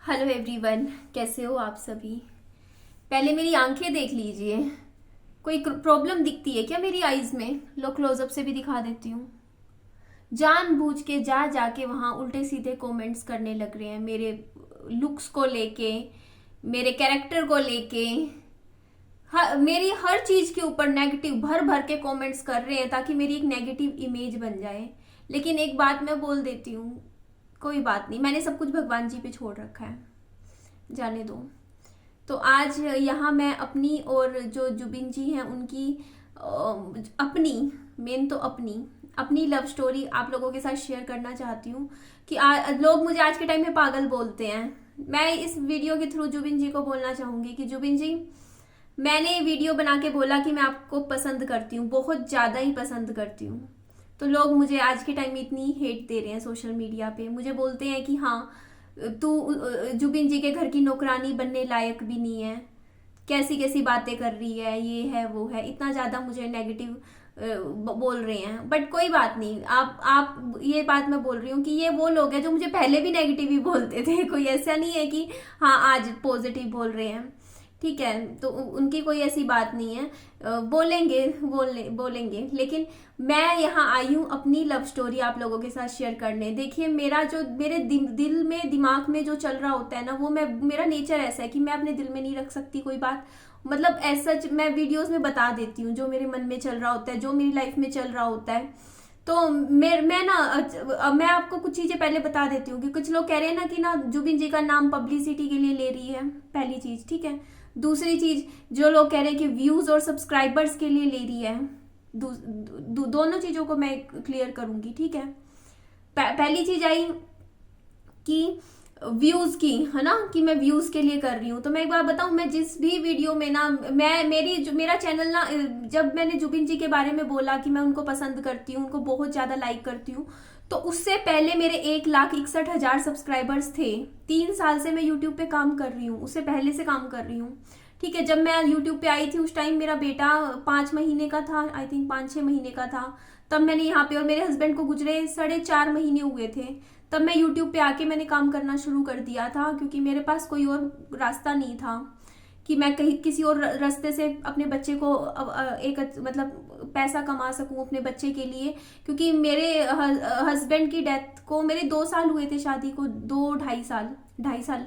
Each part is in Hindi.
हेलो एवरीवन, कैसे हो आप सभी। पहले मेरी आंखें देख लीजिए। कोई प्रॉब्लम दिखती है क्या मेरी आईज में? लो क्लोजअप से भी दिखा देती हूँ। जानबूझ के जा जाके वहाँ उल्टे सीधे कमेंट्स करने लग रहे हैं मेरे लुक्स को लेके, मेरे कैरेक्टर को लेके। मेरी हर चीज के ऊपर नेगेटिव भर भर के कमेंट्स कर रहे हैं ताकि मेरी एक नेगेटिव इमेज बन जाए। लेकिन एक बात मैं बोल देती हूँ, कोई बात नहीं, मैंने सब कुछ भगवान जी पे छोड़ रखा है, जाने दो। तो आज यहाँ मैं अपनी और जो जुबिन जी हैं उनकी अपनी, मेन तो अपनी अपनी लव स्टोरी आप लोगों के साथ शेयर करना चाहती हूँ कि लोग मुझे आज के टाइम में पागल बोलते हैं। मैं इस वीडियो के थ्रू जुबिन जी को बोलना चाहूंगी कि जुबिन जी, मैंने वीडियो बना के बोला कि मैं आपको पसंद करती हूँ, बहुत ज़्यादा ही पसंद करती हूँ। तो लोग मुझे आज के टाइम में इतनी हेट दे रहे हैं सोशल मीडिया पे, मुझे बोलते हैं कि हाँ तू जुबिन जी के घर की नौकरानी बनने लायक भी नहीं है, कैसी कैसी बातें कर रही है, ये है वो है, इतना ज़्यादा मुझे नेगेटिव बोल रहे हैं। बट कोई बात नहीं, आप ये बात मैं बोल रही हूँ कि ये वो लोग हैं जो मुझे पहले भी नेगेटिव ही बोलते थे, कोई ऐसा नहीं है कि हाँ आज पॉजिटिव बोल रहे हैं। ठीक है, तो उनकी कोई ऐसी बात नहीं है, बोलेंगे। लेकिन मैं यहाँ आई हूँ अपनी लव स्टोरी आप लोगों के साथ शेयर करने। देखिए, मेरा जो मेरे दिल में दिमाग में जो चल रहा होता है ना, वो मेरा नेचर ऐसा है कि मैं अपने दिल में नहीं रख सकती कोई बात। मतलब ऐसा मैं वीडियोस में बता देती हूँ जो मेरे मन में चल रहा होता है, जो मेरी लाइफ में चल रहा होता है। तो मैं आपको कुछ चीजें पहले बता देती हूँ कि कुछ लोग कह रहे हैं ना कि ना जुबिन जी का नाम पब्लिसिटी के लिए ले रही है, पहली चीज। ठीक है, दूसरी चीज, जो लोग कह रहे हैं कि व्यूज और सब्सक्राइबर्स के लिए ले रही है। दोनों चीजों को मैं क्लियर करूंगी। ठीक है, पहली चीज आई कि व्यूज की, है ना, कि मैं व्यूज के लिए कर रही हूँ। तो मैं एक बार बताऊं, मैं जिस भी वीडियो में ना, मेरा चैनल ना, जब मैंने जुबिन जी के बारे में बोला कि मैं उनको पसंद करती हूँ, उनको बहुत ज्यादा लाइक करती हूँ, तो उससे पहले मेरे 1,61,000 सब्सक्राइबर्स थे। 3 साल से मैं यूट्यूब पे काम कर रही हूँ, उससे पहले से काम कर रही हूँ। ठीक है, जब मैं यूट्यूब पे आई थी उस टाइम मेरा बेटा 5 महीने का था, आई थिंक 5-6 महीने का था। तब मैंने यहाँ पे, और मेरे हस्बैंड को गुजरे 4.5 महीने हुए थे, तब मैं यूट्यूब पे आके मैंने काम करना शुरू कर दिया था, क्योंकि मेरे पास कोई और रास्ता नहीं था कि मैं कहीं किसी और रास्ते से अपने बच्चे को एक मतलब पैसा कमा सकूं अपने बच्चे के लिए। क्योंकि मेरे हस्बैंड की डेथ को मेरे 2 साल हुए थे शादी को, 2-2.5 साल, 2.5 साल।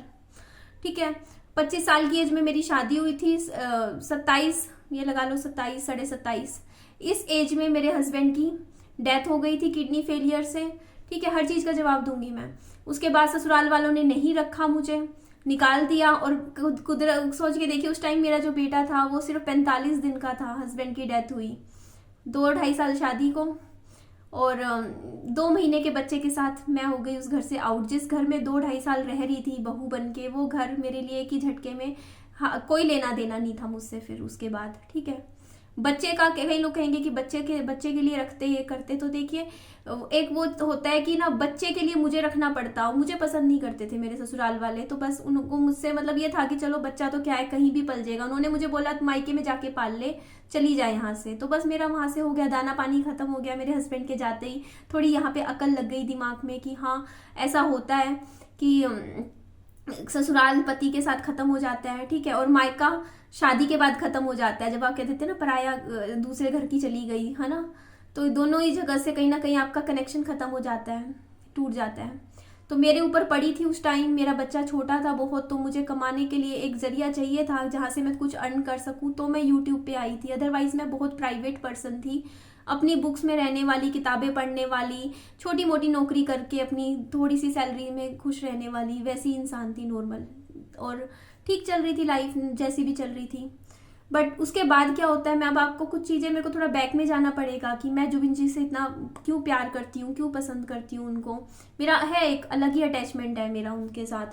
ठीक है, 25 साल की एज में मेरी शादी हुई थी, 27, ये लगा लो 27, 27.5, इस एज में मेरे हस्बैंड की डेथ हो गई थी किडनी फेलियर से। ठीक है, हर चीज का जवाब दूंगी मैं। उसके बाद ससुराल वालों ने नहीं रखा, मुझे निकाल दिया। और कुदरत, सोच के देखिए उस टाइम मेरा जो बेटा था वो सिर्फ 45 दिन का था, हस्बैंड की डेथ हुई। 2-2.5 साल शादी को, और 2 महीने के बच्चे के साथ मैं हो गई उस घर से आउट। जिस घर में 2-2.5 साल रह रही थी बहू बन के, वो घर मेरे लिए एक ही झटके में, हाँ, कोई लेना देना नहीं था मुझसे फिर उसके बाद। ठीक है, बच्चे का, कई लोग कहेंगे कि बच्चे के लिए रखते ये करते, तो देखिए एक वो होता है कि ना बच्चे के लिए मुझे रखना पड़ता हो। मुझे पसंद नहीं करते थे मेरे ससुराल वाले, तो बस उनको मुझसे मतलब ये था कि चलो बच्चा तो क्या है, कहीं भी पल जाएगा। उन्होंने मुझे बोला मायके में जाके पाल ले, चली जाए यहाँ से। तो बस मेरा वहां से हो गया, दाना पानी खत्म हो गया मेरे हस्बैंड के जाते ही। थोड़ी यहाँ पे अकल लग गई दिमाग में कि हाँ ऐसा होता है कि ससुराल पति के साथ खत्म हो जाता है। ठीक है, और मायका शादी के बाद खत्म हो जाता है। जब आप कहते थे ना पराया दूसरे घर की चली गई, है ना, तो दोनों ही जगह से कहीं ना कहीं आपका कनेक्शन खत्म हो जाता है, टूट जाता है। तो मेरे ऊपर पड़ी थी उस टाइम, मेरा बच्चा छोटा था बहुत, तो मुझे कमाने के लिए एक जरिया चाहिए था जहां से मैं कुछ अर्न कर सकूं, तो मैं यूट्यूब पे आई थी। अदरवाइज मैं बहुत प्राइवेट पर्सन थी, अपनी बुक्स में रहने वाली, किताबें पढ़ने वाली, छोटी मोटी नौकरी करके अपनी थोड़ी सी सैलरी में खुश रहने वाली, वैसी इंसान थी, नॉर्मल। और ठीक चल रही थी लाइफ, जैसी भी चल रही थी। बट उसके बाद क्या होता है, मैं अब आपको कुछ चीज़ें, मेरे को थोड़ा बैक में जाना पड़ेगा कि मैं जुबिन जी से इतना क्यों प्यार करती हूँ, क्यों पसंद करती हूँ उनको। मेरा है एक अलग ही अटैचमेंट है मेरा उनके साथ,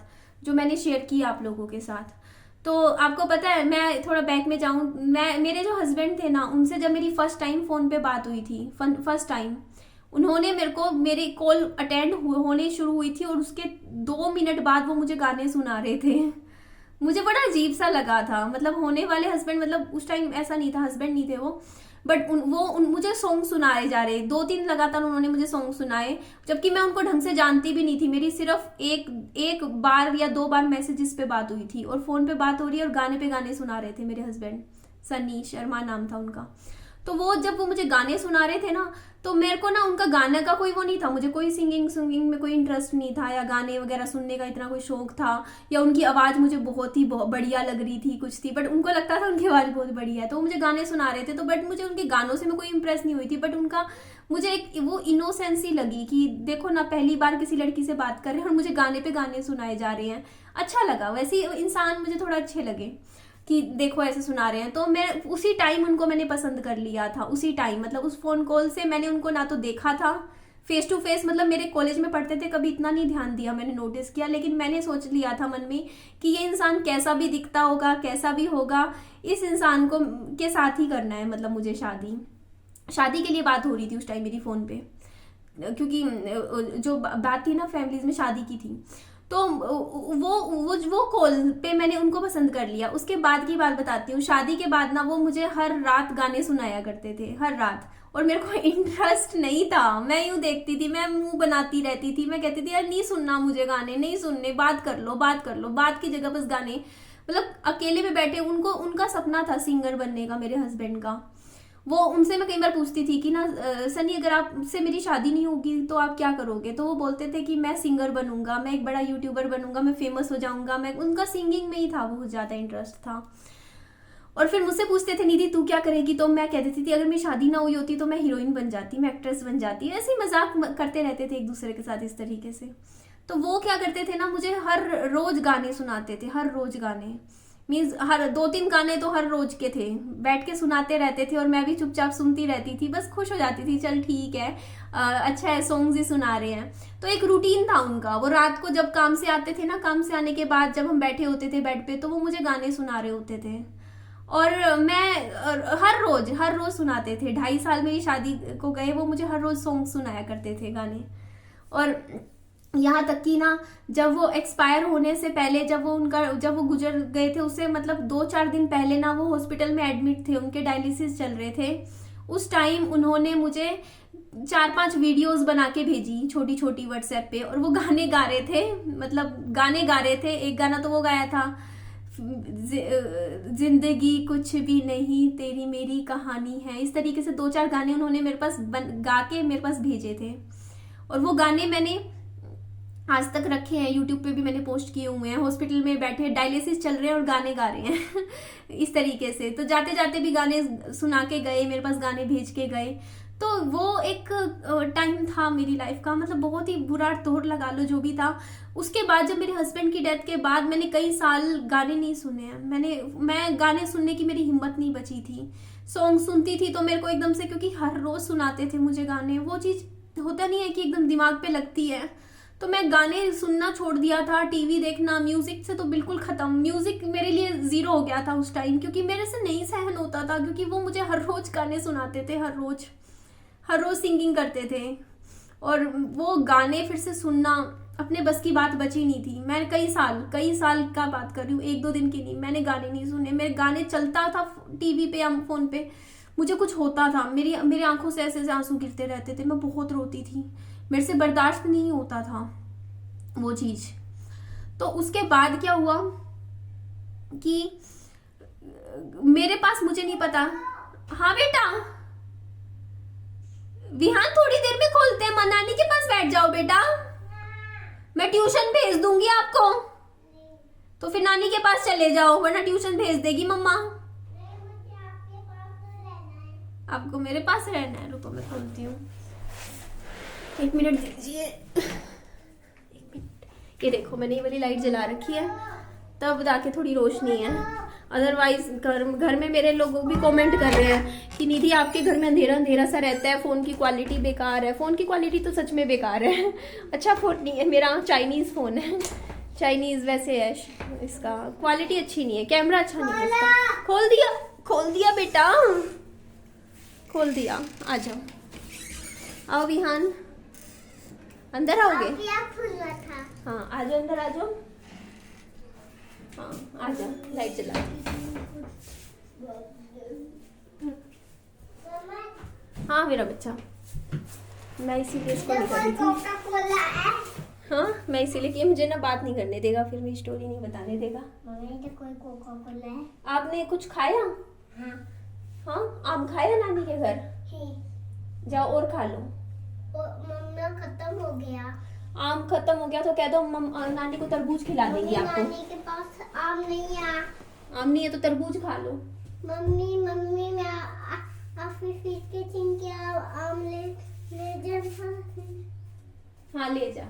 जो मैंने शेयर किया आप लोगों के साथ। तो आपको पता है, मैं थोड़ा बैक में जाऊँ, मेरे जो हस्बैंड थे ना, उनसे जब मेरी फर्स्ट टाइम फ़ोन पे बात हुई थी, फर्स्ट टाइम उन्होंने मेरे को, मेरी कॉल अटेंड होने शुरू हुई थी और उसके 2 मिनट बाद वो मुझे गाने सुना रहे थे। मुझे बड़ा अजीब सा लगा था, मतलब होने वाले हस्बैंड, मतलब उस टाइम ऐसा नहीं था, हस्बैंड नहीं थे वो, बट मुझे सॉन्ग सुनाए जा रहे, 2-3 लगातार उन्होंने मुझे सॉन्ग सुनाए, जबकि मैं उनको ढंग से जानती भी नहीं थी। मेरी सिर्फ एक बार या 2 बार मैसेजेस पे बात हुई थी, और फोन पे बात हो रही है और गाने पे गाने सुना रहे थे मेरे हस्बैंड। सनी शर्मा नाम था उनका। तो जब वो मुझे गाने सुना रहे थे ना, तो मेरे को ना उनका गाने का कोई वो नहीं था, मुझे कोई सिंगिंग में कोई इंटरेस्ट नहीं था, या गाने वगैरह सुनने का इतना कोई शौक था, या उनकी आवाज़ मुझे बहुत ही बढ़िया लग रही थी कुछ थी, बट उनको लगता था उनकी आवाज़ बहुत बढ़िया है, तो वो मुझे गाने सुना रहे थे, तो बट मुझे उनके गानों से मैं कोई इंप्रेस नहीं हुई थी, बट उनका मुझे एक वो इनोसेंसी लगी कि देखो ना, पहली बार किसी लड़की से बात कर रहे हैं और मुझे गाने पे गाने सुनाए जा रहे हैं। अच्छा लगा, वैसे इंसान मुझे थोड़ा अच्छे लगे कि देखो ऐसे सुना रहे हैं। तो मैं उसी टाइम उनको मैंने पसंद कर लिया था, उसी टाइम, मतलब उस फोन कॉल से मैंने उनको ना तो देखा था फेस टू फेस, मतलब मेरे कॉलेज में पढ़ते थे, कभी इतना नहीं ध्यान दिया, मैंने नोटिस किया, लेकिन मैंने सोच लिया था मन में कि ये इंसान कैसा भी दिखता होगा, कैसा भी होगा, इस इंसान को के साथ ही करना है, मतलब मुझे शादी के लिए बात हो रही थी उस टाइम मेरी फोन पे, क्योंकि जो बात थी ना फैमिलीज में शादी की थी। तो वो कॉल पे मैंने उनको पसंद कर लिया। उसके बाद की बात बताती हूँ। शादी के बाद ना वो मुझे हर रात गाने सुनाया करते थे, हर रात, और मेरे को इंटरेस्ट नहीं था, मैं यूं देखती थी, मैं मुंह बनाती रहती थी, मैं कहती थी यार नहीं सुनना मुझे गाने, नहीं सुनने, बात कर लो, बात कर लो, बात की जगह बस गाने, मतलब अकेले में बैठे। उनका सपना था सिंगर बनने का, मेरे हस्बैंड का। वो उनसे मैं कई बार पूछती थी कि ना सनी अगर आपसे मेरी शादी नहीं होगी तो आप क्या करोगे, तो वो बोलते थे कि मैं सिंगर बनूंगा, मैं एक बड़ा यूट्यूबर बनूंगा, मैं फेमस हो जाऊंगा। मैं उनका सिंगिंग में ही था, बहुत ज़्यादा इंटरेस्ट था। और फिर मुझसे पूछते थे निधि तू क्या करेगी, तो मैं कह देती थी अगर मेरी शादी ना हुई होती तो मैं हीरोइन बन जाती, मैं एक्ट्रेस बन जाती। ऐसे ही मजाक करते रहते थे एक दूसरे के साथ इस तरीके से। तो वो क्या करते थे ना, मुझे हर रोज गाने सुनाते थे, हर रोज गाने, मीन्स हर 2-3 गाने तो हर रोज के थे, बैठ के सुनाते रहते थे, और मैं भी चुपचाप सुनती रहती थी, बस खुश हो जाती थी, चल ठीक है, अच्छा है, सॉन्ग्स ही सुना रहे हैं। तो एक रूटीन था उनका। वो रात को जब काम से आते थे ना, काम से आने के बाद जब हम बैठे होते थे बेड पे, तो वो मुझे गाने सुना रहे होते थे, और मैं हर रोज सुनाते थे। 2.5 साल मेरी शादी को गए, वो मुझे हर रोज सॉन्ग सुनाया करते थे, गाने। और यहाँ तक कि ना जब वो एक्सपायर होने से पहले, जब वो गुजर गए थे, उससे मतलब 2-4 दिन पहले ना वो हॉस्पिटल में एडमिट थे, उनके डायलिसिस चल रहे थे। उस टाइम उन्होंने मुझे 4-5 वीडियोस बना के भेजी, छोटी छोटी, व्हाट्सएप पे, और वो गाने गा रहे थे, मतलब गाने गा रहे थे। एक गाना तो वो गाया था, जिंदगी कुछ भी नहीं तेरी मेरी कहानी है, इस तरीके से 2-4 गाने उन्होंने मेरे पास गा के मेरे पास भेजे थे, और वो गाने मैंने आज तक रखे हैं, यूट्यूब पे भी मैंने पोस्ट किए हुए हैं। हॉस्पिटल में बैठे, डायलिसिस चल रहे हैं और गाने गा रहे हैं इस तरीके से। तो जाते जाते भी गाने सुना के गए, मेरे पास गाने भेज के गए। तो वो एक टाइम था मेरी लाइफ का, मतलब बहुत ही बुरा दौर लगा लो, जो भी था। उसके बाद जब मेरे हस्बैंड की डेथ के बाद मैंने कई साल गाने नहीं सुने हैं। मैं गाने सुनने की मेरी हिम्मत नहीं बची थी। सॉन्ग सुनती थी तो मेरे को एकदम से, क्योंकि हर रोज सुनाते थे मुझे गाने, वो चीज होता नहीं है कि एकदम दिमाग पे लगती है, तो मैं गाने सुनना छोड़ दिया था। टीवी देखना, म्यूजिक से तो बिल्कुल खत्म, म्यूजिक मेरे लिए 0 हो गया था उस टाइम, क्योंकि मेरे से नहीं सहन होता था, क्योंकि वो मुझे हर रोज गाने सुनाते थे, हर रोज सिंगिंग करते थे, और वो गाने फिर से सुनना अपने बस की बात बची नहीं थी। मैं कई साल का बात कर रही हूँ, 1-2 दिन की नहीं, मैंने गाने नहीं सुने। मेरे गाने चलता था टीवी पे या फोन पे, मुझे कुछ होता था, मेरी आंखों से ऐसे आंसू गिरते रहते थे, मैं बहुत रोती थी, मेरे से बर्दाश्त नहीं होता था वो चीज। तो उसके बाद क्या हुआ कि मेरे पास, मुझे नहीं पता। हाँ बेटा, विहान थोड़ी देर में खोलते हैं, नानी के पास बैठ जाओ बेटा, मैं ट्यूशन भेज दूंगी आपको, तो फिर नानी के पास चले जाओ, वरना ट्यूशन भेज देगी मम्मा। आपको मेरे पास रहना है, रुको मैं खोलती हूँ, 1 मिनट दीजिए। 1 मिनट। ये देखो मैंने ये वाली लाइट जला रखी है, तब जाके थोड़ी रोशनी है, अदरवाइज घर में मेरे लोग भी कमेंट कर रहे हैं कि निधि आपके घर में अंधेरा अंधेरा सा रहता है, फ़ोन की क्वालिटी बेकार है। फ़ोन की क्वालिटी तो सच में बेकार है, अच्छा फ़ोन नहीं है मेरा, चाइनीज़ फ़ोन है, चाइनीज़ वैसे है, इसका क्वालिटी अच्छी नहीं है, कैमरा अच्छा नहीं है इसका। खोल दिया बेटा, खोल दिया। आ जाओ, आओ विहान, अंदर आओगे? हाँ आ जाओ, अंदर आ जाओ। हाँ आ जा, लाइट जला। हाँ मेरा बच्चा, मैं इसीलिए इसको नहीं कर रही थी। हाँ मैं इसीलिए कि मुझे ना बात नहीं करने देगा, फिर मेरी स्टोरी नहीं बताने देगा। तो कोई कोका कोला है। आपने कुछ खाया? हाँ। हाँ आम खाया नानी के घर? जाओ और खा लो। मम्मा खत्म हो गया। आम खत्म हो गया तो कह दो नानी को तरबूज खिला देंगी आपको। नानी के पास आम नहीं है। आम नहीं है तो तरबूज खा लो। मम्मी मैं फिर के छीन के आम ले जा। हाँ ले जा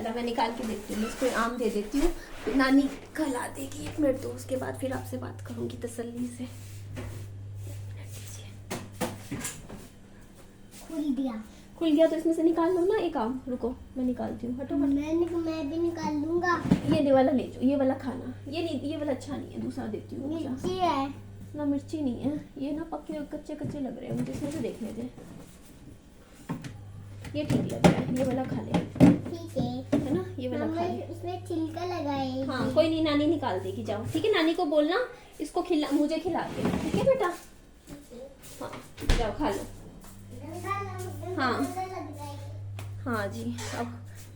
ला, मैं निकाल के देती हूँ, इसको आम दे देती हूँ, नानी खिला देगी। 1 मिनट, तो उसके बाद फिर आपसे बात करूंगी तसल्ली से। खुल गया तो इसमें से निकाल लो ना एक आम। रुको मैं निकालती हूँ, हटो। मैं भी निकाल लूंगा। ये वाला ले जाओ, ये वाला खाना। ये नहीं, ये वाला अच्छा नहीं है, दूसरा देती हूँ। मिर्ची है ना? मिर्ची नहीं है, ये ना पक्के कच्चे लग रहे हैं मुझे, इसमें से देखने दे। ये ठीक लग रहा है, ये वाला खा ले। ठीक है ना, ये वाला खा ले। इसमें छिलका लगाए। हाँ कोई नहीं, नानी निकाल देगी, जाओ। ठीक है, नानी को बोलना इसको मुझे खिला दे। ठीक है बेटा? हाँ जाओ खा लो। हाँ जी। अब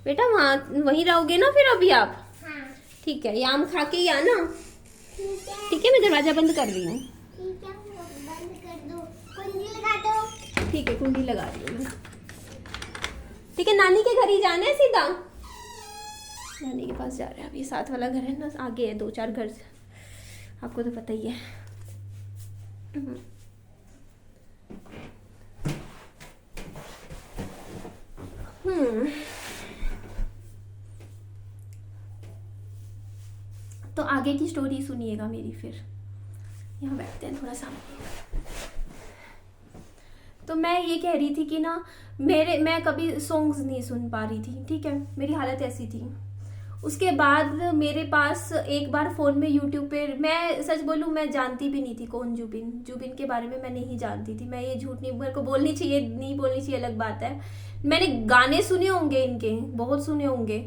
बेटा वहाँ वहीं रहोगे ना फिर अभी आप? हाँ। ठीक है, ये आम खा के ही आना। ठीक है, मैं दरवाजा बंद कर रही हूँ। ठीक है, बंद कर दो। कुंडी लगा दो। ठीक है, कुंडी लगा रही हूँ मैं। ठीक है, नानी के घर ही जाना है सीधा। नानी के पास जा रहे हैं अभी। साथ वाला घर है ना, आगे है 2-4 घर, आपको तो पता ही है। तो आगे की स्टोरी सुनिएगा मेरी फिर। यहाँ बैठते हैं थोड़ा सामने। तो मैं ये कह रही थी कि ना मैं कभी सॉन्ग्स नहीं सुन पा रही थी। ठीक है, मेरी हालत ऐसी थी। उसके बाद मेरे पास एक बार फ़ोन में यूट्यूब पे, मैं सच बोलूँ मैं जानती भी नहीं थी कौन जुबिन के बारे में मैं नहीं जानती थी। मैं ये झूठ नहीं, मेरे को बोलनी चाहिए नहीं बोलनी चाहिए अलग बात है। मैंने गाने सुने होंगे इनके, बहुत सुने होंगे,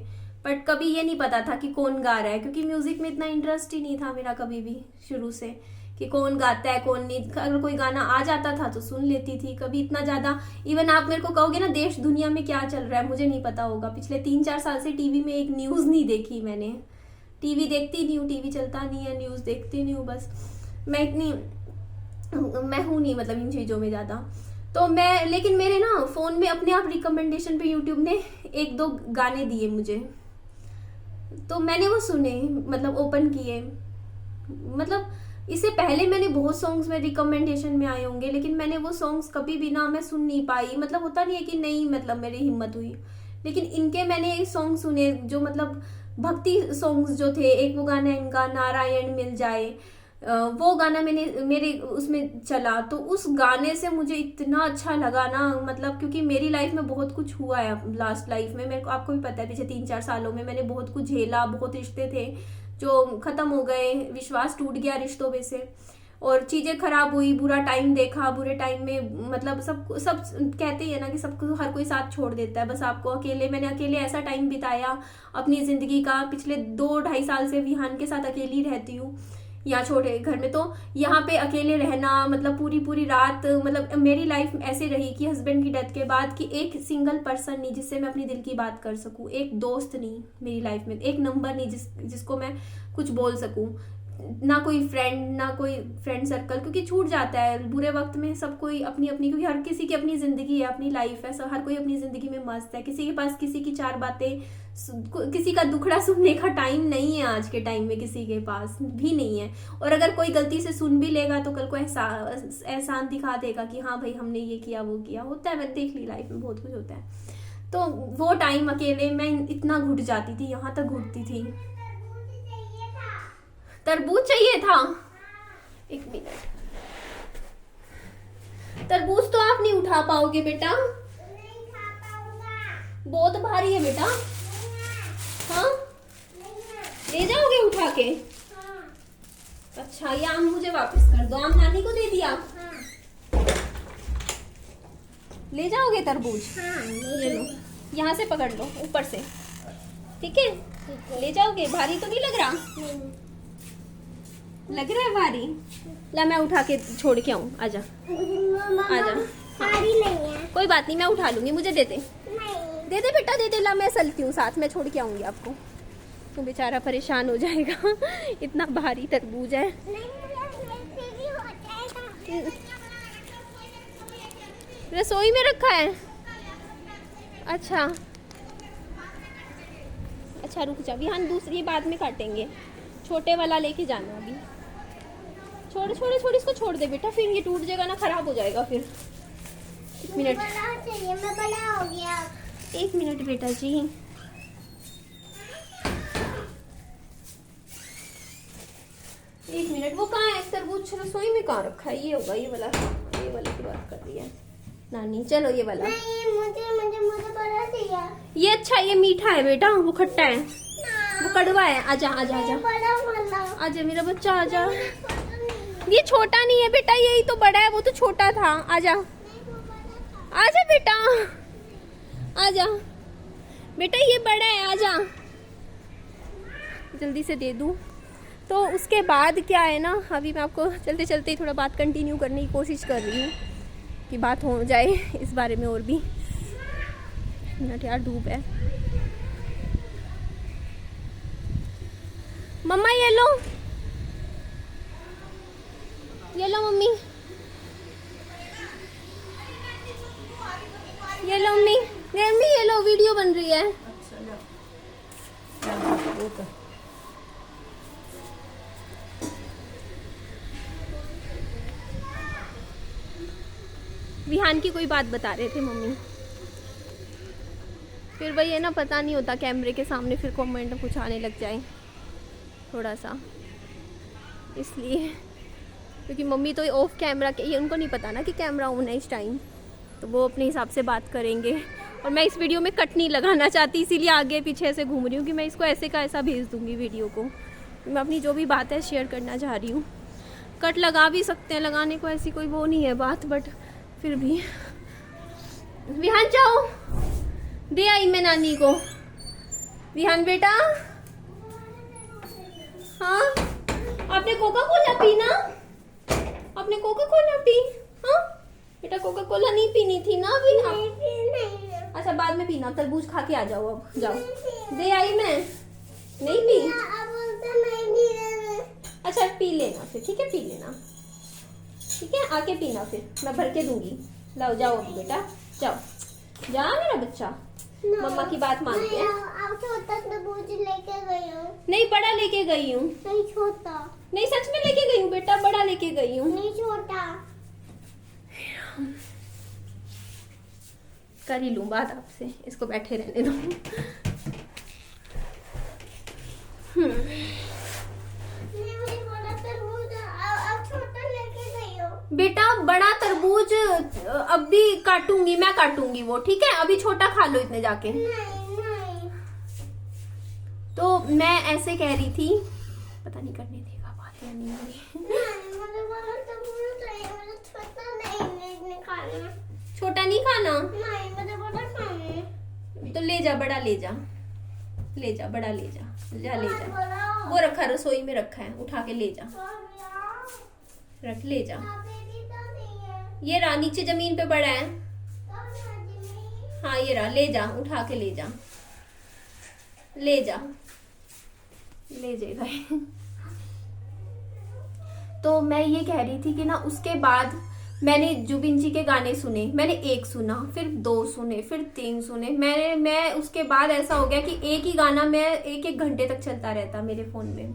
बट कभी ये नहीं पता था कि कौन गा रहा है, क्योंकि म्यूज़िक में इतना इंटरेस्ट ही नहीं था मेरा कभी भी शुरू से, कि कौन गाता है कौन नहीं। अगर कोई गाना आ जाता था तो सुन लेती थी, कभी इतना ज़्यादा। इवन आप मेरे को कहोगे ना देश दुनिया में क्या चल रहा है, मुझे नहीं पता होगा। पिछले 3-4 साल से टीवी में एक न्यूज़ नहीं देखी मैंने। टीवी देखती नहीं हूँ, टीवी चलता नहीं है, न्यूज़ देखती नहीं हूँ। बस मैं हूँ नहीं मतलब इन चीज़ों में ज़्यादा। तो लेकिन मेरे ना फ़ोन में अपने आप रिकमेंडेशन पे यूट्यूब ने 1-2 गाने दिए मुझे, तो मैंने वो सुने, मतलब ओपन किए। मतलब इससे पहले मैंने बहुत सॉन्ग्स में रिकमेंडेशन में आए होंगे, लेकिन मैंने वो सॉन्ग्स कभी भी ना मैं सुन नहीं पाई। मतलब होता नहीं है कि नहीं, मतलब मेरी हिम्मत हुई। लेकिन इनके मैंने सॉन्ग सुने जो मतलब भक्ति सॉन्ग्स जो थे। एक वो गाना इनका नारायण मिल जाए, वो गाना मेरे उसमें चला, तो उस गाने से मुझे इतना अच्छा लगा ना। मतलब क्योंकि मेरी लाइफ में बहुत कुछ हुआ है लास्ट लाइफ में, मेरे को आपको भी पता है पिछले 3-4 सालों में मैंने बहुत कुछ झेला। बहुत रिश्ते थे जो खत्म हो गए, विश्वास टूट गया रिश्तों में से, और चीज़ें खराब हुई, बुरा टाइम देखा। बुरे टाइम में मतलब सब कहते हैं ना कि सबको हर कोई साथ छोड़ देता है, बस आपको अकेले। मैंने अकेले ऐसा टाइम बिताया अपनी ज़िंदगी का। पिछले 2-2.5 साल से विहान के साथ अकेली रहती हूँ यहाँ छोटे घर में। तो यहाँ पे अकेले रहना मतलब पूरी रात, मतलब मेरी लाइफ ऐसे रही कि हस्बैंड की डेथ के बाद कि एक सिंगल पर्सन नहीं जिससे मैं अपनी दिल की बात कर सकूँ, एक दोस्त नहीं मेरी लाइफ में, एक नंबर नहीं जिसको मैं कुछ बोल सकूँ, ना कोई फ्रेंड सर्कल, क्योंकि छूट जाता है बुरे वक्त में। सब कोई अपनी क्योंकि हर किसी की अपनी ज़िंदगी है, अपनी लाइफ है, हर कोई अपनी ज़िंदगी में मस्त है। किसी के पास किसी की 4 बातें, किसी का दुखड़ा सुनने का टाइम नहीं है आज के टाइम में, किसी के पास भी नहीं है। और अगर कोई गलती से सुन भी लेगा तो कल को एहसान दिखा देगा कि हाँ भाई हमने ये किया वो किया। होता है, मैंने देख ली लाइफ में बहुत कुछ होता है। तो वो टाइम अकेले मैं इतना घुट जाती थी, यहाँ तक घुटती थी। तरबूज चाहिए था? 1 मिनट। तरबूज तो आप नहीं उठा पाओगे बेटा, नहीं खा पाऊंगा, बहुत भारी है बेटा। हाँ ले जाओगे उठा के? हाँ। अच्छा, ये आम मुझे वापस कर दो। आम नानी को दे दिया? हाँ। ले जाओगे तरबूज? हाँ, ये लो, यहाँ से पकड़ लो ऊपर से। ठीक है, ले जाओगे? भारी तो नहीं लग रहा? नहीं। लग रहा है भारी? ला मैं उठा के छोड़ के आऊँ, आजा आजा। भारी नहीं है। कोई बात नहीं, मैं उठा लूंगी, मुझे दे दे। नहीं। दे दे बेटा, दे दे। ला मैं चलती हूँ साथ में, छोड़ के आऊंगी आपको। तो बेचारा परेशान हो जाएगा इतना भारी तरबूज है। रसोई में रखा है? अच्छा अच्छा, रुक जा विहान, दूसरी बाद में काटेंगे। छोटे वाला लेके जाना अभी। छोड़ छोड़ छोड़, इसको छोड़ दे बेटा, फिर ये टूट जाएगा ना, खराब हो जाएगा फिर। एक मिनट, मैं बड़ा हो गया। एक मिनट बेटा जी। एक मिनट, वो कहाँ है तरबूज? रसोई में कहाँ रखा है? ये होगा, ये वाला की बात कर रही है नानी। चलो ये वाला। नहीं, मुझे बड़ा चाहिए। ये अच्छा, ये मीठा है बेटा, वो खट्टा है, वो कड़वा है। आजा आजा आजा बड़ा वाला। आजा मेरा बच्चा, आजा। ये छोटा नहीं है बेटा, यही तो बड़ा है, वो तो छोटा था। आजा आजा बेटा, आजा बेटा, ये बड़ा है, आजा। जल्दी से दे दूं। तो उसके बाद क्या है ना, अभी मैं आपको चलते चलते थोड़ा बात कंटिन्यू करने की कोशिश कर रही हूँ कि बात हो जाए इस बारे में और भी। मिनट यार, धूप है। मम्मा ये लो मम्मी, ये लो मम्मी, मम्मी ये लो, वीडियो बन रही है। विहान की कोई बात बता रहे थे मम्मी, फिर वही है ना, पता नहीं होता कैमरे के सामने, फिर कमेंट कुछ आने लग जाए थोड़ा सा, इसलिए। क्योंकि मम्मी तो ऑफ कैमरा के, ये उनको नहीं पता ना कि कैमरा ऑन है इस टाइम, तो वो अपने हिसाब से बात करेंगे। और मैं इस वीडियो में कट नहीं लगाना चाहती, इसीलिए आगे पीछे से घूम रही हूँ कि मैं इसको ऐसे का ऐसा भेज दूँगी वीडियो को। मैं अपनी जो भी बात है शेयर करना चाह रही हूँ। कट लगा भी सकते हैं, लगाने को ऐसी कोई वो नहीं है बात, बट फिर भी। विहान जाओ, दे आई मैं नानी को। विहान बेटा, हाँ आपने कोका कोला पीना? आपने कोका कोला पी? हाँ बेटा, कोका कोला नहीं पीनी थी ना अभी? नहीं। अच्छा बाद में पीना, तरबूज खा के आ जाओ। अब जाओ, दे आई मैं। नहीं पी? अच्छा पी लेना फिर, ठीक है, पी लेना, ठीक है, आके पीना, फिर मैं भर के दूंगी। लाओ जाओ अभी बेटा, जाओ जा मेरा बच्चा, मम्मा की बात मानते हैं। अब छोटा तरबूज लेके गई हूँ। नहीं बड़ा लेके गई हूँ। नहीं छोटा। नहीं सच में लेके गई हूँ बेटा, बड़ा लेके गई हूँ। नहीं छोटा। कर ही लूँ बात आपसे, इसको बैठे रहने दो। बेटा बड़ा तरबूज अब भी काटूंगी, मैं काटूंगी वो, ठीक है, अभी छोटा खा लो इतने जाके। नहीं। तो मैं ऐसे कह रही थी, पता नहीं करने देगा बात या नहीं। छोटा नहीं खाना? नहीं, मुझे बड़ा खाना है। तो ले जा, बड़ा ले जा, ले जा, बड़ा ले जा, जा ले जा। वो रखा रसोई में रखा है, उठा के ले जा, रख ले जा। ये रहा नीचे जमीन पे पड़ा है। हाँ ये रहा, ले जा, उठा के ले जा, ले जा, ले जाएगा। तो मैं ये कह रही थी कि ना, उसके बाद मैंने जुबिन जी के गाने सुने। मैंने एक सुना, फिर 2 सुने, फिर 3 सुने। मैं उसके बाद ऐसा हो गया कि एक ही गाना मैं 1-1 घंटे तक चलता रहता मेरे फोन में।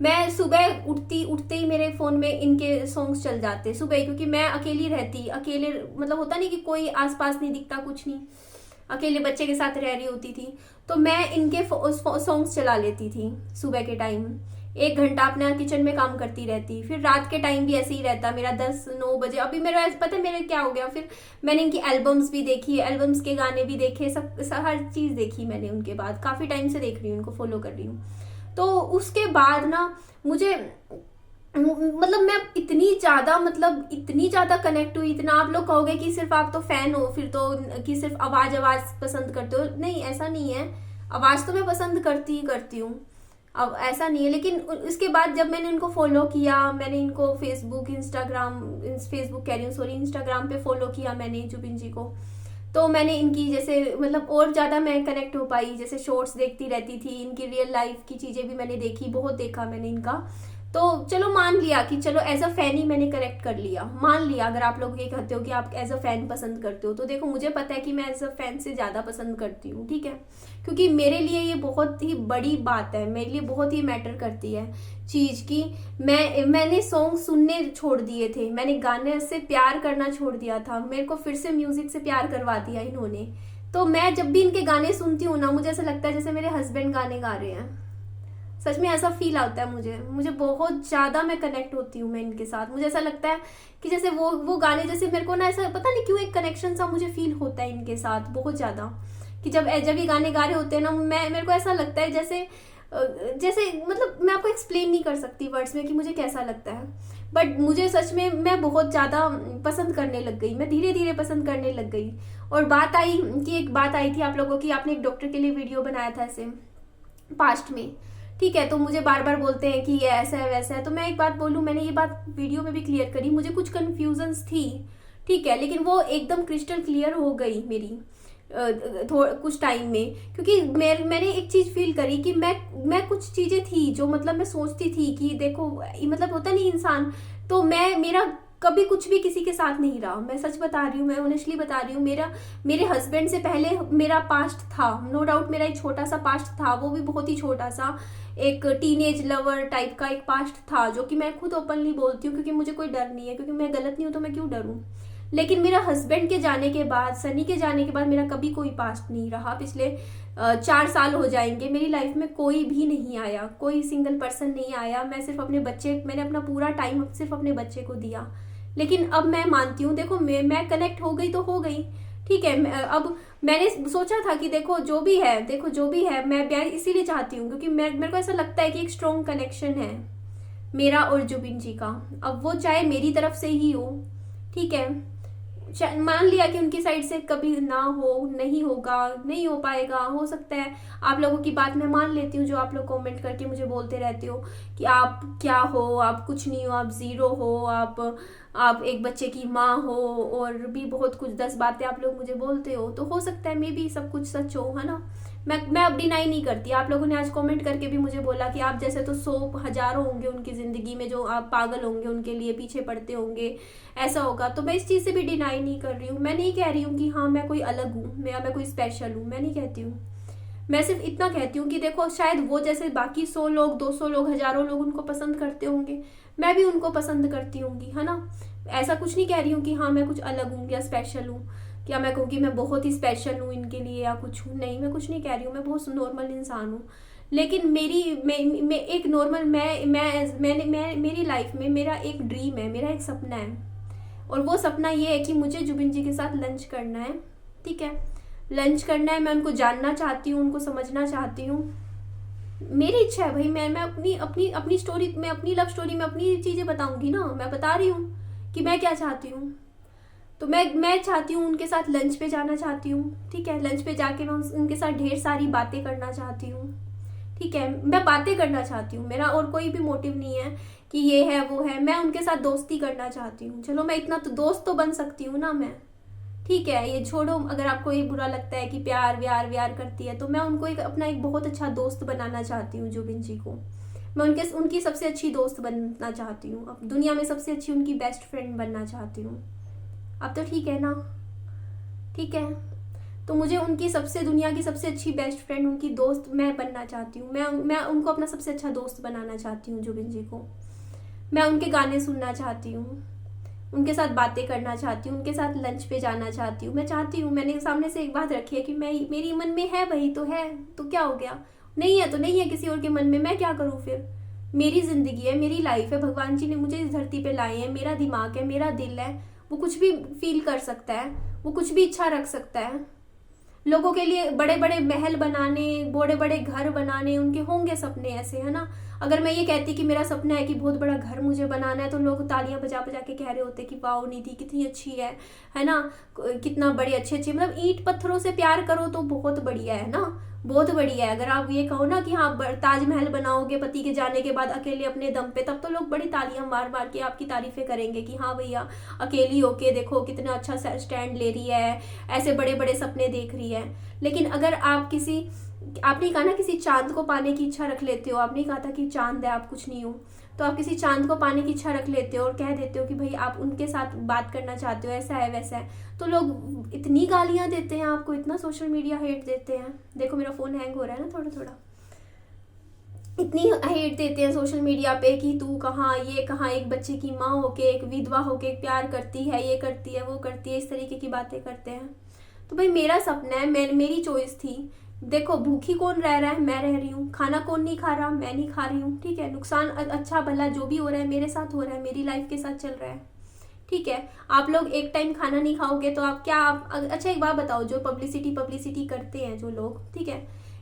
मैं सुबह उठते ही मेरे फोन में इनके सॉन्ग्स चल जाते सुबह, क्योंकि मैं अकेली रहती, अकेले मतलब होता नहीं कि कोई आसपास नहीं दिखता, कुछ नहीं, अकेले बच्चे के साथ रह रही होती थी, तो मैं इनके सॉन्ग्स चला लेती थी सुबह के टाइम। 1 घंटा अपना किचन में काम करती रहती। फिर रात के टाइम भी ऐसे ही रहता मेरा, 10-9 बजे। अभी मेरा पता है मेरे क्या हो गया, फिर मैंने इनकी एल्बम्स भी देखी, एल्बम्स के गाने भी देखे, सब हर चीज देखी मैंने उनके बाद। काफी टाइम से देख रही हूँ, उनको फॉलो कर रही हूँ। तो उसके बाद ना मुझे मतलब मैं इतनी ज्यादा कनेक्ट हुई, इतना। आप लोग कहोगे कि सिर्फ आप तो फैन हो फिर तो, कि सिर्फ आवाज पसंद करते हो। नहीं, ऐसा नहीं है, आवाज तो मैं पसंद करती ही करती हूँ, अब ऐसा नहीं है, लेकिन उसके बाद जब मैंने इनको फॉलो किया, मैंने इनको फेसबुक कह रही हूँ सॉरी, इंस्टाग्राम पे फॉलो किया मैंने जुबिन जी को, तो मैंने इनकी जैसे मतलब और ज़्यादा मैं कनेक्ट हो पाई, जैसे शॉर्ट्स देखती रहती थी, इनकी रियल लाइफ की चीज़ें भी मैंने देखी, बहुत देखा मैंने इनका। तो चलो मान लिया कि चलो एज अ फैन ही मैंने कनेक्ट कर लिया, मान लिया। अगर आप लोग ये कहते हो कि आप एज अ फैन पसंद करते हो, तो देखो मुझे पता है कि मैं एज अ फैन से ज़्यादा पसंद करती हूँ, ठीक है, क्योंकि मेरे लिए ये बहुत ही बड़ी बात है, मेरे लिए बहुत ही मैटर करती है चीज़ की। मैंने सॉन्ग सुनने छोड़ दिए थे, मैंने गाने से प्यार करना छोड़ दिया था, मेरे को फिर से म्यूजिक से प्यार करवा दिया इन्होंने। तो मैं जब भी इनके गाने सुनती हूँ ना, मुझे ऐसा लगता है जैसे मेरे हस्बैंड गाने गा रहे हैं, सच में ऐसा फील आता है मुझे बहुत ज़्यादा मैं कनेक्ट होती हूँ मैं इनके साथ। मुझे ऐसा लगता है कि जैसे वो गाने, जैसे मेरे को ना ऐसा पता नहीं क्यों एक कनेक्शन सा मुझे फील होता है इनके साथ बहुत ज़्यादा, कि जब ये गाने गा रहे होते हैं ना, मेरे को ऐसा लगता है जैसे जैसे मतलब मैं आपको एक्सप्लेन नहीं कर सकती वर्ड्स में कि मुझे कैसा लगता है, बट मुझे सच में मैं बहुत ज़्यादा पसंद करने लग गई, मैं धीरे धीरे पसंद करने लग गई। और एक बात आई थी आप लोगों की, आपने एक डॉक्टर के लिए वीडियो बनाया था ऐसे पास्ट में, ठीक है, तो मुझे बार बार बोलते हैं कि ये ऐसा है वैसा है। तो मैं एक बात बोलूँ, मैंने ये बात वीडियो में भी क्लियर करी, मुझे कुछ कन्फ्यूजन्स थी, ठीक है, लेकिन वो एकदम क्रिस्टल क्लियर हो गई मेरी कुछ टाइम में, क्योंकि मैंने एक चीज़ फील करी कि मैं कुछ चीज़ें थी जो मतलब मैं सोचती थी कि देखो मतलब होता नहीं इंसान, तो मेरा कभी कुछ भी किसी के साथ नहीं रहा, मैं सच बता रही हूँ, मैं ऑनेस्टली बता रही हूँ। मेरे हस्बैंड से पहले मेरा पास्ट था, नो डाउट मेरा एक छोटा सा पास्ट था, वो भी बहुत ही छोटा सा, एक टीनेज लवर टाइप का एक पास्ट था, जो कि मैं खुद ओपनली बोलती हूँ, क्योंकि मुझे कोई डर नहीं है, क्योंकि मैं गलत नहीं हूँ तो मैं क्यों डरूँ। लेकिन मेरा हस्बैंड के जाने के बाद, सनी के जाने के बाद मेरा कभी कोई पास्ट नहीं रहा। पिछले 4 साल हो जाएंगे, मेरी लाइफ में कोई भी नहीं आया, कोई सिंगल पर्सन नहीं आया। मैंने अपना पूरा टाइम सिर्फ अपने बच्चे को दिया। लेकिन अब मैं मानती हूँ, देखो मैं कनेक्ट हो गई तो हो गई, ठीक है। अब मैंने सोचा था कि देखो जो भी है मैं प्यार इसीलिए चाहती हूँ क्योंकि मेरे को ऐसा लगता है कि एक स्ट्रॉन्ग कनेक्शन है मेरा और जुबिन जी का। अब वो चाहे मेरी तरफ से ही हो, ठीक है, मान लिया कि उनकी साइड से कभी ना हो, नहीं होगा, नहीं हो पाएगा, हो सकता है। आप लोगों की बात मैं मान लेती हूँ, जो आप लोग कमेंट करके मुझे बोलते रहते हो कि आप क्या हो, आप कुछ नहीं हो, आप ज़ीरो हो, आप एक बच्चे की माँ हो, और भी बहुत कुछ 10 बातें आप लोग मुझे बोलते हो, तो हो सकता है मे बी सब कुछ सच हो, है ना। मैं अब डिनाई नहीं करती। आप लोगों ने आज कमेंट करके भी मुझे बोला कि आप जैसे तो 100 हजारों होंगे उनकी ज़िंदगी में, जो आप पागल होंगे, उनके लिए पीछे पड़ते होंगे, ऐसा होगा। तो मैं इस चीज़ से भी डिनाई नहीं कर रही हूँ। मैं नहीं कह रही हूँ कि हाँ मैं कोई अलग हूँ, मैं कोई स्पेशल हूँ, मैं नहीं कहती हूँ। मैं सिर्फ इतना कहती हूँ कि देखो शायद वो जैसे बाकी 100 लोग, 200 लोग, हजारों लोग उनको पसंद करते होंगे, मैं भी उनको पसंद करती होंगी, है ना। ऐसा कुछ नहीं कह रही हूँ कि हाँ मैं कुछ अलग हूँ या स्पेशल हूँ, क्या मैं कहूँ कि मैं बहुत ही स्पेशल हूँ इनके लिए या कुछ हूँ, नहीं, मैं कुछ नहीं कह रही हूँ, मैं बहुत नॉर्मल इंसान हूँ। लेकिन मैं एक नॉर्मल मेरी लाइफ में मेरा एक ड्रीम है, मेरा एक सपना है, और वो सपना ये है कि मुझे जुबिन जी के साथ लंच करना है, ठीक है, लंच करना है। मैं उनको जानना चाहती हूँ, उनको समझना चाहती हूँ, मेरी इच्छा है भाई। मैं अपनी अपनी अपनी स्टोरी में, अपनी लव स्टोरी में अपनी चीज़ें बताऊंगी ना, मैं बता रही हूँ कि मैं क्या चाहती हूँ। तो मैं चाहती हूँ उनके साथ लंच पे जाना चाहती हूँ, ठीक है, लंच पे जाके मैं उनके साथ ढेर सारी बातें करना चाहती हूँ, ठीक है, मैं बातें करना चाहती हूँ। मेरा और कोई भी मोटिव नहीं है कि ये है वो है, मैं उनके साथ दोस्ती करना चाहती हूँ। चलो मैं इतना तो दोस्त तो बन सकती हूँ ना मैं, ठीक है, ये छोड़ो। अगर आपको ये बुरा लगता है कि प्यार व्यार व्यार करती है, तो मैं उनको अपना एक बहुत अच्छा दोस्त बनाना चाहती हूँ जुबिन जी को। मैं उनकी सबसे अच्छी दोस्त बनना चाहती हूँ, अब दुनिया में सबसे अच्छी उनकी बेस्ट फ्रेंड बनना चाहती हूँ। अब तो ठीक है ना, ठीक है, तो मुझे उनकी दुनिया की सबसे अच्छी बेस्ट फ्रेंड, उनकी दोस्त मैं बनना चाहती हूँ। मैं उनको अपना सबसे अच्छा दोस्त बनाना चाहती हूँ जुबिन जी को। मैं उनके गाने सुनना चाहती हूँ, उनके साथ बातें करना चाहती हूँ, उनके साथ लंच पे जाना चाहती हूँ। मैं चाहती हूँ, मैंने सामने से एक बात रखी है कि मेरी मन में है वही तो है, तो क्या हो गया, नहीं है तो नहीं है किसी और के मन में, मैं क्या करूँ फिर। मेरी ज़िंदगी है, मेरी लाइफ है, भगवान जी ने मुझे इस धरती पे लाए हैं, मेरा दिमाग है, मेरा दिल है, वो कुछ भी फील कर सकता है, वो कुछ भी इच्छा रख सकता है। लोगों के लिए बड़े बड़े महल बनाने, बड़े बड़े घर बनाने, उनके होंगे सपने ऐसे, है ना। अगर मैं ये कहती कि मेरा सपना है कि बहुत बड़ा घर मुझे बनाना है, तो लोग तालियां बजा बजा के कह रहे होते कि वाओ निधि कितनी अच्छी है ना, कितना बड़े अच्छे अच्छे, मतलब ईंट पत्थरों से प्यार करो तो बहुत बढ़िया है ना, बहुत बढ़िया है। अगर आप ये कहो ना कि हाँ ताजमहल बनाओगे पति के जाने के बाद अकेले अपने दम पे, तब तो लोग बड़ी तालियां मार मार के आपकी तारीफें करेंगे कि हाँ भैया अकेली होके देखो कितना अच्छा स्टैंड ले रही है, ऐसे बड़े बड़े सपने देख रही है। लेकिन अगर आप किसी, आपने कहा ना किसी चांद को पाने की इच्छा रख लेते हो, आपने कहा था कि चांद है आप कुछ नहीं हो, तो आप किसी चांद को पाने की इच्छा रख लेते हो और कह देते हो कि भाई आप उनके साथ बात करना चाहते हो, ऐसा है वैसा है, तो लोग इतनी गालियां देते हैं आपको, इतना सोशल मीडिया हेट देते हैं। देखो मेरा फोन हैंग हो रहा है ना थोड़ा थोड़ा, इतनी हेट देते हैं सोशल मीडिया पे कि तू कहाँ, ये कहाँ, एक बच्चे की माँ होके, एक विधवा होके प्यार करती है, ये करती है वो करती है, इस तरीके की बातें करते हैं। तो भाई मेरा सपना है, मेरी चॉइस थी। देखो भूखी कौन रह रहा है, मैं रह रही हूँ, खाना कौन नहीं खा रहा, मैं नहीं खा रही हूँ, ठीक है। नुकसान अच्छा भला जो भी हो रहा है मेरे साथ हो रहा है, मेरी लाइफ के साथ चल रहा है, ठीक है। आप लोग एक टाइम खाना नहीं खाओगे तो आप क्या, अच्छा एक बात बताओ, जो पब्लिसिटी करते हैं जो लोग, ठीक है,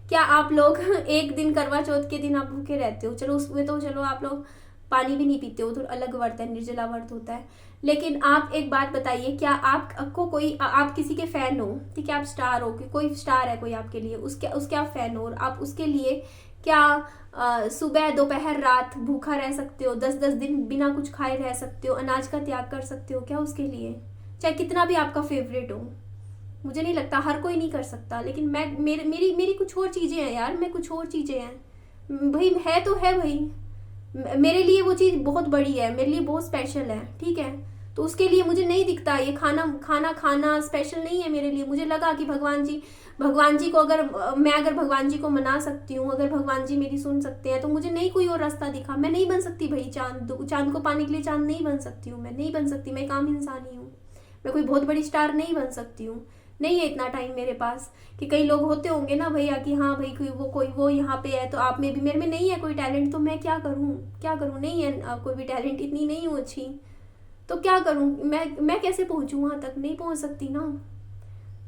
क्या आप लोग एक दिन करवा चौथ के दिन आप भूखे रहते हो? चलो उसमें तो चलो आप लोग पानी भी नहीं पीते हो तो अलग व्रत है, निर्जला व्रत होता है। लेकिन आप एक बात बताइए, क्या आपको कोई, आप किसी के फैन हो, ठीक है, आप स्टार हो, कि कोई स्टार है कोई आपके लिए, उसके आप फैन हो और आप उसके लिए क्या सुबह दोपहर रात भूखा रह सकते हो, 10-10 दिन बिना कुछ खाए रह सकते हो, अनाज का त्याग कर सकते हो क्या उसके लिए? चाहे कितना भी आपका फेवरेट हो, मुझे नहीं लगता, हर कोई नहीं कर सकता। लेकिन मैं मेरी कुछ और चीजें हैं यार, मैं कुछ और चीजें हैं भाई, है तो है भाई, मेरे लिए वो चीज बहुत बड़ी है, मेरे लिए बहुत स्पेशल है, ठीक है। तो उसके लिए मुझे नहीं दिखता ये खाना स्पेशल नहीं है मेरे लिए। मुझे लगा कि भगवान जी को अगर मैं भगवान जी को मना सकती हूँ, अगर भगवान जी मेरी सुन सकते हैं, तो मुझे नहीं कोई और रास्ता दिखा। मैं नहीं बन सकती भाई चांद को पाने के लिए चांद नहीं बन सकती हूँ, मैं नहीं बन सकती, मैं एक आम इंसान ही हूँ, मैं कोई बहुत बड़ी स्टार नहीं बन सकती हूँ, नहीं है इतना टाइम मेरे पास। कि कई लोग होते होंगे ना भैया कि हाँ भाई कोई वो यहाँ पे है तो आप में भी, मेरे में नहीं है कोई टैलेंट, तो मैं क्या करूँ, नहीं है कोई भी टैलेंट, इतनी नहीं हूँ अच्छी, तो क्या करूँ मैं कैसे पहुँचूँ वहाँ तक, नहीं पहुँच सकती ना।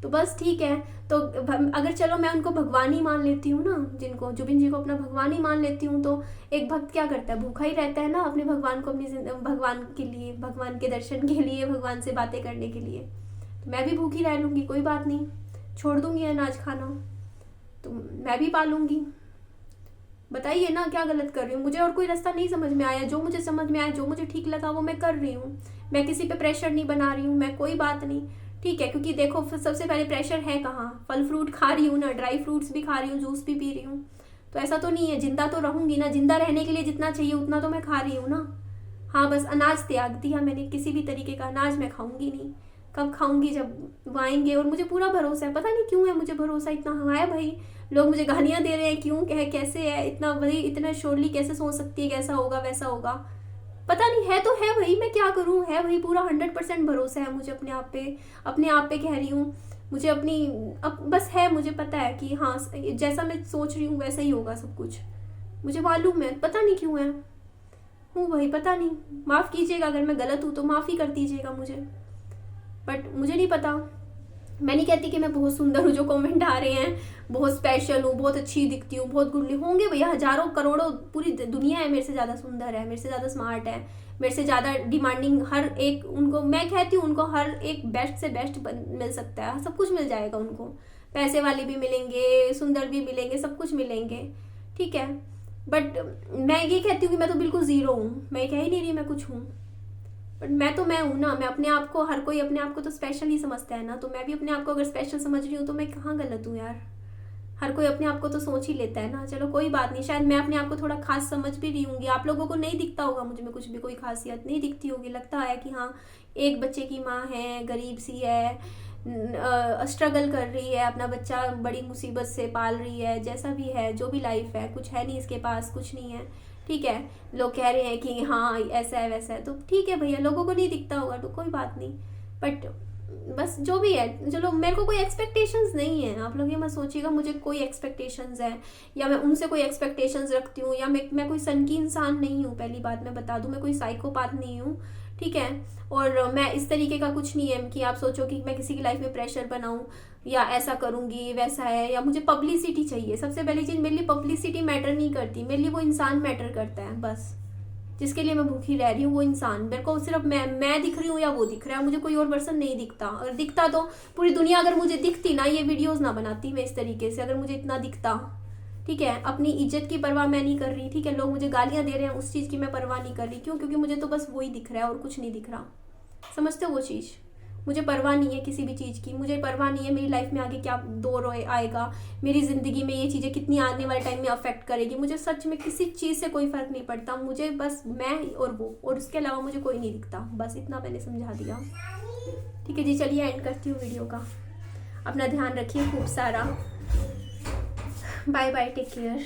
तो बस ठीक है, तो अगर चलो मैं उनको भगवान ही मान लेती हूँ ना, जिनको जुबिन जी को अपना भगवान ही मान लेती हूँ, तो एक भक्त क्या करता है, भूखा ही रहता है ना अपने भगवान को, अपनी भगवान के लिए, भगवान के दर्शन के लिए, भगवान से बातें करने के लिए। तो मैं भी भूखी रह लूँगी, कोई बात नहीं, छोड़ दूंगी अनाज खाना, तो मैं भी पालूंगी। बताइए ना क्या गलत कर रही हूँ? मुझे और कोई रास्ता नहीं समझ में आया, जो मुझे समझ में आया, जो मुझे ठीक लगा वो मैं कर रही हूँ। मैं किसी पे प्रेशर नहीं बना रही हूँ, मैं कोई बात नहीं, ठीक है। क्योंकि देखो सबसे पहले प्रेशर है कहाँ, फल फ्रूट खा रही हूँ ना, ड्राई फ्रूट्स भी खा रही हूँ, जूस भी पी रही हूँ, तो ऐसा तो नहीं है, जिंदा तो रहूंगी ना, जिंदा रहने के लिए जितना चाहिए उतना तो मैं खा रही हूँ ना। हाँ बस अनाज त्याग दिया मैंने, किसी भी तरीके का अनाज मैं खाऊंगी नहीं। कब खाऊंगी, जब वो आएंगे। और मुझे पूरा भरोसा है, पता नहीं क्यों है मुझे भरोसा इतना है भाई। लोग मुझे गालियां दे रहे हैं, क्यों, कैसे है इतना भाई, इतना श्योरली कैसे सोच सकती है, कैसा होगा वैसा होगा, पता नहीं, है तो है भाई, मैं क्या करूं, है भाई पूरा 100% भरोसा है मुझे अपने आप पे कह रही हूँ। मुझे अब बस है, मुझे पता है कि हाँ जैसा मैं सोच रही हूँ वैसा ही होगा सब कुछ, मुझे मालूम है, पता नहीं क्यों है, हूँ भाई, पता नहीं। माफ़ कीजिएगा अगर मैं गलत हूँ तो माफ़ी कर दीजिएगा मुझे, बट मुझे नहीं पता। मैं नहीं कहती कि मैं बहुत सुंदर हूँ, जो कमेंट आ रहे हैं बहुत स्पेशल हूँ, बहुत अच्छी दिखती हूँ, बहुत गुडली, होंगे भैया हजारों करोड़ों, पूरी दुनिया है मेरे से ज़्यादा सुंदर है, मेरे से ज़्यादा स्मार्ट है, मेरे से ज़्यादा डिमांडिंग, हर एक उनको, मैं कहती हूँ उनको हर एक बेस्ट से बेस्ट मिल सकता है, सब कुछ मिल जाएगा उनको, पैसे वाले भी मिलेंगे, सुंदर भी मिलेंगे, सब कुछ मिलेंगे, ठीक है। बट मैं ये कहती हूँ कि मैं तो बिल्कुल ज़ीरो हूँ, मैं कह ही नहीं रही मैं कुछ हूँ, बट मैं हूँ ना। मैं अपने आप को, हर कोई अपने आप को तो स्पेशल ही समझता है ना, तो मैं भी अपने आप को अगर स्पेशल समझ रही हूँ तो मैं कहाँ गलत हूँ यार। हर कोई अपने आप को तो सोच ही लेता है ना। चलो कोई बात नहीं, शायद मैं अपने आप को थोड़ा खास समझ भी रही हूँगी, आप लोगों को नहीं दिखता होगा मुझे में कुछ भी, कोई खासियत नहीं दिखती होगी, लगता है कि हाँ एक बच्चे की माँ है, गरीब सी है, स्ट्रगल कर रही है, अपना बच्चा बड़ी मुसीबत से पाल रही है, जैसा भी है, जो भी लाइफ है, कुछ है नहीं इसके पास, कुछ नहीं है, ठीक है। लोग कह रहे हैं कि हाँ ऐसा है वैसा है, तो ठीक है भैया, लोगों को नहीं दिखता होगा तो कोई बात नहीं, बट बस जो भी है, चलो मेरे को कोई एक्सपेक्टेशंस नहीं है, आप लोग ये मत सोचिएगा मुझे कोई एक्सपेक्टेशंस है या मैं उनसे कोई एक्सपेक्टेशंस रखती हूँ, या मैं कोई सन की इंसान नहीं हूँ। पहली बात मैं बता दूँ, मैं कोई साइकोपाथ नहीं हूँ, ठीक है। और मैं इस तरीके का कुछ नहीं है कि आप सोचो कि मैं किसी की लाइफ में प्रेशर बनाऊँ या ऐसा करूँगी वैसा है, या मुझे पब्लिसिटी चाहिए। सबसे पहली चीज़, मेरे लिए पब्लिसिटी मैटर नहीं करती, मेरे लिए वो इंसान मैटर करता है बस, जिसके लिए मैं भूखी रह रही हूँ वो इंसान, मेरे को सिर्फ मैं दिख रही हूँ या वो दिख रहा है, मुझे कोई और पर्सन नहीं दिखता। अगर दिखता तो पूरी दुनिया अगर मुझे दिखती ना, ये वीडियोस ना बनाती मैं इस तरीके से, अगर मुझे इतना दिखता। ठीक है, अपनी इज्जत की परवाह मैं नहीं कर रही। ठीक है, लोग मुझे गालियां दे रहे हैं, उस चीज़ की मैं परवाह नहीं कर रही। क्यों? क्योंकि मुझे तो बस वही दिख रहा है और कुछ नहीं दिख रहा। समझते हो वो चीज़? मुझे परवाह नहीं है किसी भी चीज़ की, मुझे परवाह नहीं है मेरी लाइफ में आगे क्या दौर आएगा, मेरी ज़िंदगी में ये चीज़ें कितनी आने वाले टाइम में अफेक्ट करेगी। मुझे सच में किसी चीज़ से कोई फ़र्क नहीं पड़ता। मुझे बस मैं और वो, और उसके अलावा मुझे कोई नहीं दिखता। बस इतना मैंने समझा दिया। ठीक है जी, चलिए एंड करती हूँ वीडियो का। अपना ध्यान रखिए खूब सारा। Bye bye, take care.